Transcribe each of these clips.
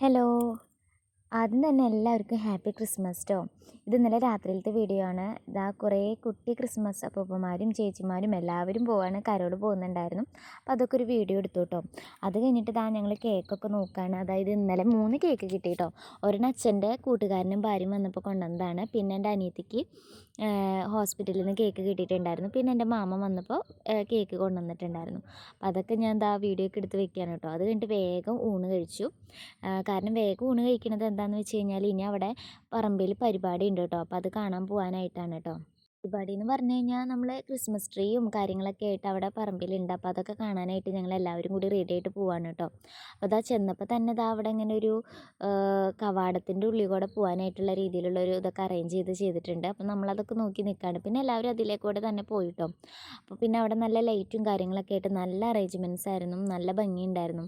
Hello. ആദ്യം തന്നെ എല്ലാവർക്കും ഹാപ്പി ക്രിസ്മസ് ട്ടോ. ഇത് ഇന്നലെ രാത്രിയിലത്തെ വീഡിയോ ആണ്. ഇതാ കുറേ കുട്ടി ക്രിസ്മസ് അപ്പൂപ്പന്മാരും ചേച്ചിമാരും എല്ലാവരും പോവാണ്. കരോൾ പോകുന്നുണ്ടായിരുന്നു. അപ്പോൾ അതൊക്കെ ഒരു വീഡിയോ എടുത്തു കേട്ടോ. അത് കഴിഞ്ഞിട്ട് ഞങ്ങൾ കേക്കൊക്കെ നോക്കുകയാണ്. അതായത് ഇന്നലെ 3 കേക്ക് കിട്ടി കേട്ടോ. ഒരെണ്ണം അച്ഛൻ്റെ കൂട്ടുകാരനും ഭാര്യയും വന്നപ്പോൾ കൊണ്ടുവന്നതാണ്. പിന്നെ എൻ്റെ അനിയത്തിക്ക് ഹോസ്പിറ്റലിൽ നിന്ന് കേക്ക് കിട്ടിയിട്ടുണ്ടായിരുന്നു. പിന്നെ എൻ്റെ മാമൻ വന്നപ്പോൾ കേക്ക് കൊണ്ടുവന്നിട്ടുണ്ടായിരുന്നു. അപ്പോൾ അതൊക്കെ ഞാൻ വീഡിയോ ഒക്കെ എടുത്ത് വെക്കുകയാണ് കേട്ടോ. അത് കഴിഞ്ഞിട്ട് വേഗം ഊണ് കഴിച്ചു. കാരണം വേഗം ഊണ് കഴിക്കുന്നത് എന്താണെന്ന് വെച്ച് കഴിഞ്ഞാൽ ഇനി അവിടെ പറമ്പിൽ പരിപാടി ഉണ്ട് കേട്ടോ. അപ്പോൾ അത് കാണാൻ പോകാനായിട്ടാണ് കേട്ടോ. പരിപാടി എന്ന് പറഞ്ഞു കഴിഞ്ഞാൽ നമ്മൾ ക്രിസ്മസ് ട്രീയും കാര്യങ്ങളൊക്കെ ആയിട്ട് അവിടെ പറമ്പിലുണ്ട്. അപ്പോൾ അതൊക്കെ കാണാനായിട്ട് ഞങ്ങൾ എല്ലാവരും കൂടി റെഡി ആയിട്ട് പോവാണ് കേട്ടോ. അപ്പോൾ ചെന്നപ്പോൾ തന്നെ അവിടെ ഇങ്ങനെ ഒരു കവാടത്തിൻ്റെ ഉള്ളിൽ കൂടെ പോകാനായിട്ടുള്ള രീതിയിലുള്ള ഒരു ഇതൊക്കെ അറേഞ്ച് ചെയ്തിട്ടുണ്ട്. അപ്പോൾ നമ്മളതൊക്കെ നോക്കി നിൽക്കുകയാണ്. പിന്നെ എല്ലാവരും അതിലേക്കൂടെ തന്നെ പോയിട്ടോ. അപ്പോൾ പിന്നെ അവിടെ നല്ല ലൈറ്റും കാര്യങ്ങളൊക്കെ ആയിട്ട് നല്ല അറേഞ്ച്മെൻറ്റ്സ് ആയിരുന്നു. നല്ല ഭംഗിയുണ്ടായിരുന്നു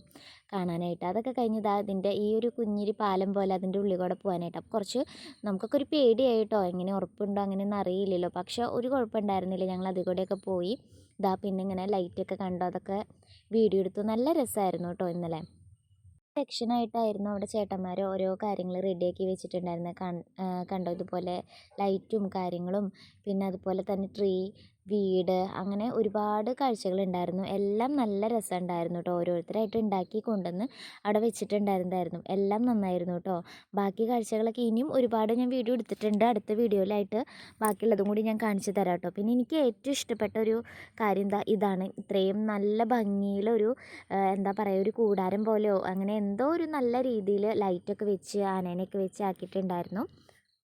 കാണാനായിട്ട്. അതൊക്കെ കഴിഞ്ഞ് അതിൻ്റെ ഈ ഒരു കുഞ്ഞിരി പാലം പോലെ അതിൻ്റെ ഉള്ളിൽ കൂടെ പോകാനായിട്ട്. അപ്പോൾ കുറച്ച് നമുക്കൊക്കെ ഒരു പേടിയായിട്ടോ, എങ്ങനെ ഉറപ്പുണ്ടോ അങ്ങനെയൊന്നും അറിയില്ലല്ലോ. പക്ഷേ ഒരു കുഴപ്പമുണ്ടായിരുന്നില്ല. ഞങ്ങൾ അതിൽ കൂടെയൊക്കെ പോയി. പിന്നെ ഇങ്ങനെ ലൈറ്റൊക്കെ കണ്ടു. അതൊക്കെ വീഡിയോ എടുത്തു. നല്ല രസമായിരുന്നു കേട്ടോ ഇന്നലെ. സെക്ഷനായിട്ടായിരുന്നു അവിടെ ചേട്ടന്മാർ ഓരോ കാര്യങ്ങൾ റെഡിയാക്കി വെച്ചിട്ടുണ്ടായിരുന്നത്. കണ്ടോ ഇതുപോലെ ലൈറ്റും കാര്യങ്ങളും, പിന്നെ അതുപോലെ തന്നെ ട്രീ, വീട്, അങ്ങനെ ഒരുപാട് കാഴ്ചകളുണ്ടായിരുന്നു. എല്ലാം നല്ല രസമുണ്ടായിരുന്നു കേട്ടോ. ഓരോരുത്തരായിട്ട് ഉണ്ടാക്കി കൊണ്ടുവന്ന് അവിടെ വെച്ചിട്ടുണ്ടായിരുന്നതായിരുന്നു. എല്ലാം നന്നായിരുന്നു കേട്ടോ. ബാക്കി കാഴ്ചകളൊക്കെ ഇനിയും ഒരുപാട് ഞാൻ വീഡിയോ എടുത്തിട്ടുണ്ട്. അടുത്ത വീഡിയോയിലായിട്ട് ബാക്കിയുള്ളതും കൂടി ഞാൻ കാണിച്ചു തരാം കേട്ടോ. പിന്നെ എനിക്ക് ഏറ്റവും ഇഷ്ടപ്പെട്ട ഒരു കാര്യം ഇതാണ്. ഇത്രയും നല്ല ഭംഗിയിലൊരു എന്താ പറയുക, ഒരു കൂടാരം പോലെയോ അങ്ങനെ എന്തോ ഒരു നല്ല രീതിയിൽ ലൈറ്റൊക്കെ വെച്ച് ആനേനെയൊക്കെ വെച്ച് ആക്കിയിട്ടുണ്ടായിരുന്നു.